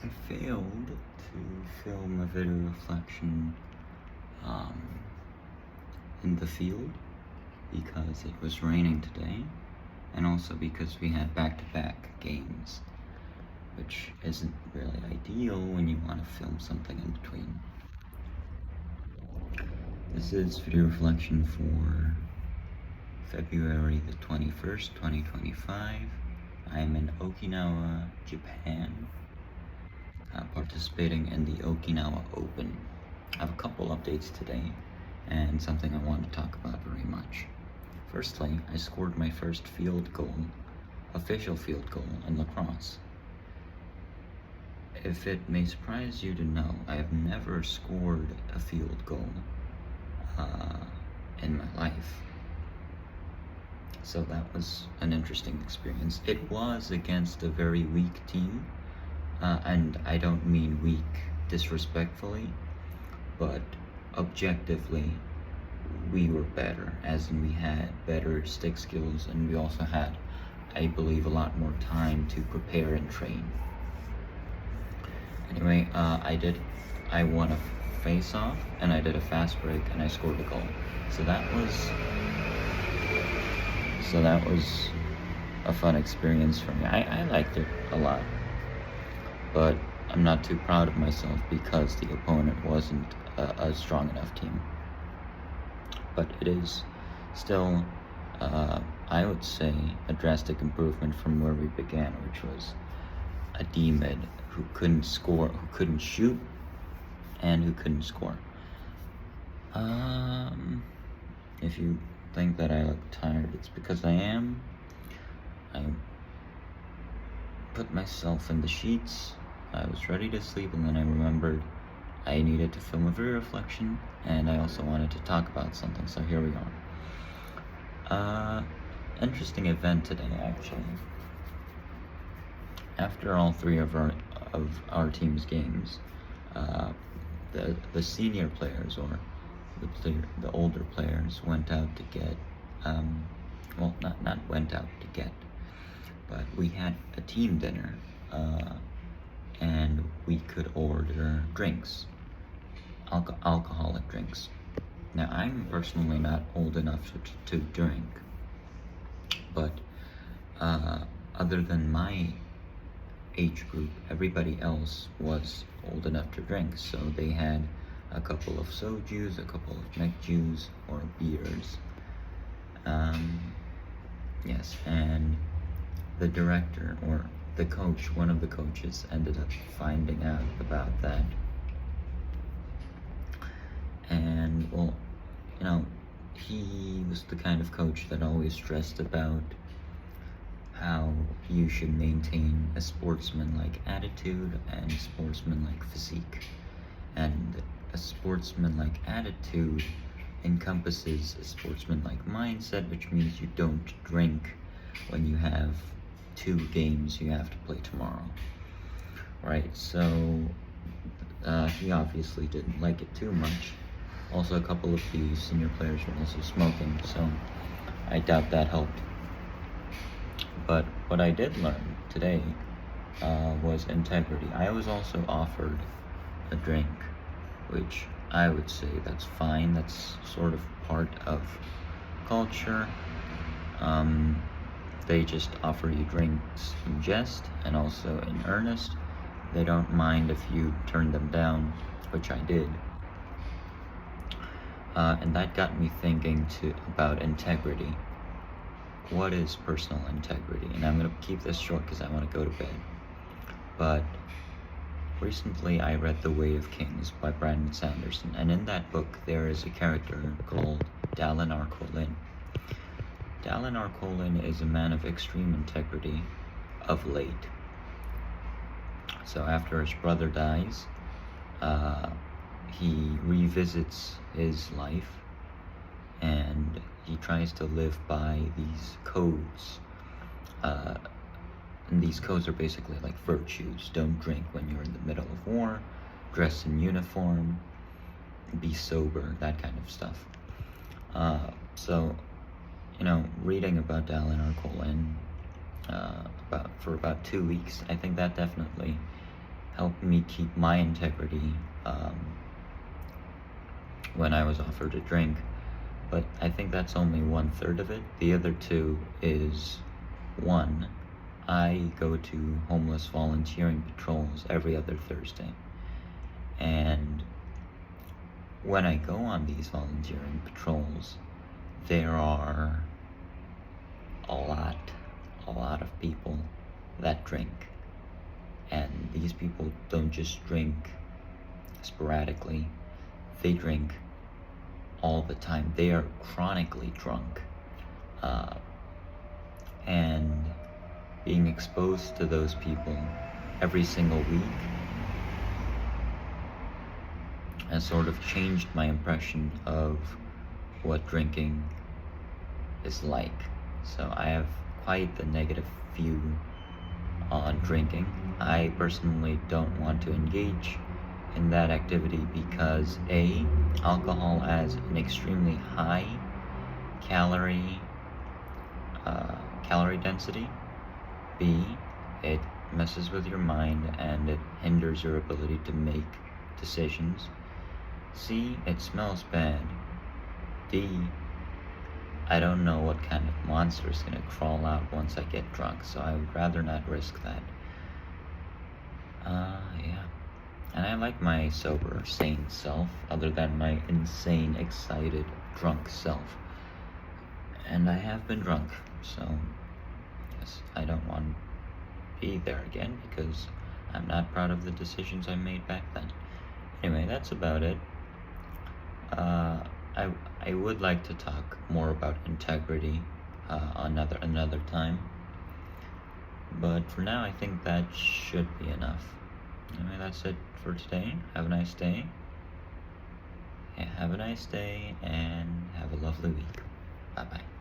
I failed to film a video reflection um, in the field because it was raining today, and also because we had back-to-back games, which isn't really ideal when you want to film something in between. This is video reflection for February the 21st, 2025. I am in Okinawa, Japan, participating in the Okinawa Open. I have a couple updates today, and something I want to talk about very much. Firstly, I scored my first field goal, official field goal in lacrosse. If it may surprise you to know, I have never scored a field goal in my life. So that was an interesting experience. It was against a very weak team, and I don't mean weak disrespectfully, but objectively, we were better, as in we had better stick skills, and we also had, I believe, a lot more time to prepare and train. Anyway, I won a face-off, and I did a fast break, and I scored a goal. So that was a fun experience for me. I liked it a lot, but I'm not too proud of myself because the opponent wasn't a strong enough team. But it is still, I would say, a drastic improvement from where we began, which was a D-mid who couldn't score, who couldn't shoot, and who couldn't score. If you think that I look tired, it's because I am. I put myself in the sheets, I was ready to sleep, and then I remembered I needed to film a video reflection, and I also wanted to talk about something, so here we are. Interesting event today, actually. After all three of our team's games, the senior players, or the older players, went out to get, well, not went out to get, but we had a team dinner, and we could order drinks, alcoholic drinks. Now, I'm personally not old enough to drink, but other than my age group, everybody else was old enough to drink, so they had a couple of sojus, a couple of mekjus, or beers. Yes, and the director, or the coach, one of the coaches, ended up finding out about that. And, well, you know, he was the kind of coach that always stressed about how you should maintain a sportsman-like attitude and sportsman-like physique. And a sportsman-like attitude encompasses a sportsman-like mindset, which means you don't drink when you have 2 games you have to play tomorrow, right? So he obviously didn't like it too much. Also, a couple of the senior players were also smoking, so I doubt that helped. But what I did learn today was integrity. I was also offered a drink, which I would say that's fine. That's sort of part of culture. They just offer you drinks in jest and also in earnest. They don't mind if you turn them down, which I did. And that got me thinking about integrity. What is personal integrity? And I'm going to keep this short because I want to go to bed. But recently I read The Way of Kings by Brandon Sanderson, and in that book there is a character called Dallin Arcolin. Dallin Arcolin is a man of extreme integrity of late. So after his brother dies, he revisits his life, and he tries to live by these codes. And these codes are basically like virtues. Don't drink when you're in the middle of war, dress in uniform, be sober, that kind of stuff. So, you know, reading about Dallin Arcolin for about 2 weeks, I think that definitely helped me keep my integrity when I was offered a drink. But I think that's only 1/3 of it. The other two is, one, I go to homeless volunteering patrols every other Thursday. And when I go on these volunteering patrols, there are a lot of people that drink. And these people don't just drink sporadically, they drink all the time. They are chronically drunk. And being exposed to those people every single week has sort of changed my impression of what drinking is like. So I have quite the negative view on drinking. I personally don't want to engage in that activity because A, alcohol has an extremely high calorie density. B, it messes with your mind and it hinders your ability to make decisions. C, it smells bad. D, I don't know what kind of monster is gonna crawl out once I get drunk, so I would rather not risk that. Yeah. And I like my sober, sane self, other than my insane, excited, drunk self. And I have been drunk, so yes, I don't want to be there again because I'm not proud of the decisions I made back then. Anyway, that's about it. I would like to talk more about integrity another time, but for now I think that should be enough. Anyway, that's it for today. Have a nice day. Yeah, have a nice day and have a lovely week. Bye bye.